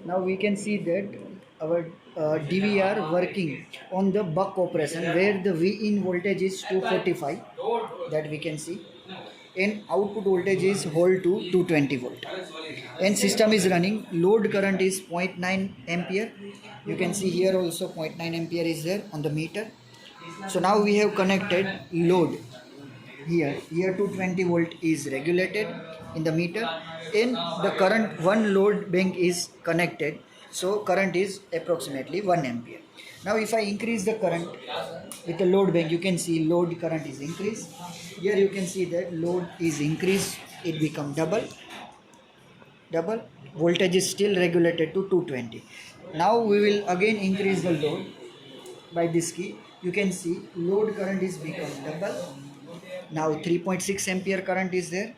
Now we can see that our DVR working on the buck operation where the V in voltage is 245, that we can see, and output voltage is hold to 220 volt, and system is running. Load current is 0.9 ampere. You can see here also 0.9 ampere is there on the meter. So now we have connected load here. 220 volt is regulated in the meter, and the current one load bank is connected, so current is approximately 1 ampere. Now if I increase the current with the load bank, you can see load current is increased. Here you can see that load is increased, it become double. Voltage is still regulated to 220. Now we will again increase the load by this key. You can see load current is become double. Now 3.6 ampere current is there.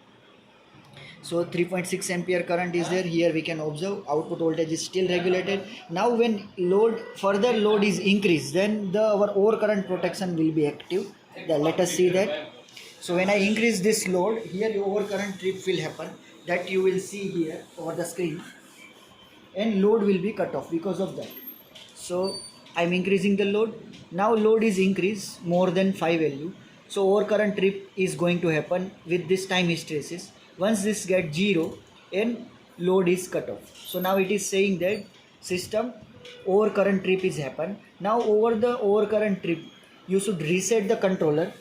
So 3.6 ampere current is there. Here we can observe output voltage is still regulated. Now when further load is increased, then our overcurrent protection will be active. Let us see that. So when I increase this load, here the overcurrent trip will happen, that you will see here over the screen, and load will be cut off because of that. So I'm increasing the load. Now load is increased more than 5 LU. So overcurrent trip is going to happen with this time hysteresis. Once this gets 0 and load is cut off. So now it is saying that system overcurrent trip is happen. Now over the overcurrent trip, you should reset the controller.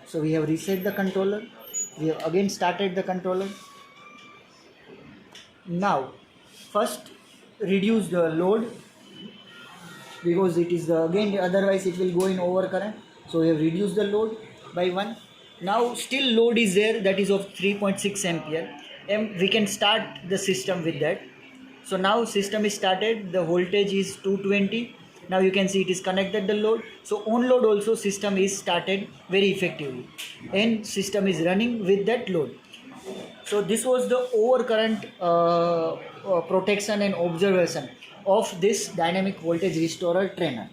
So we have reset the controller. We have again started the controller. Now first reduce the load, because it is again otherwise it will go in overcurrent. So we have reduced the load by 1. Now still load is there, that is of 3.6 ampere, and we can start the system with that. So now system is started, the voltage is 220. Now you can see it is connected the load. So on load also system is started very effectively, and system is running with that load. So this was the overcurrent protection and observation of this dynamic voltage restorer trainer.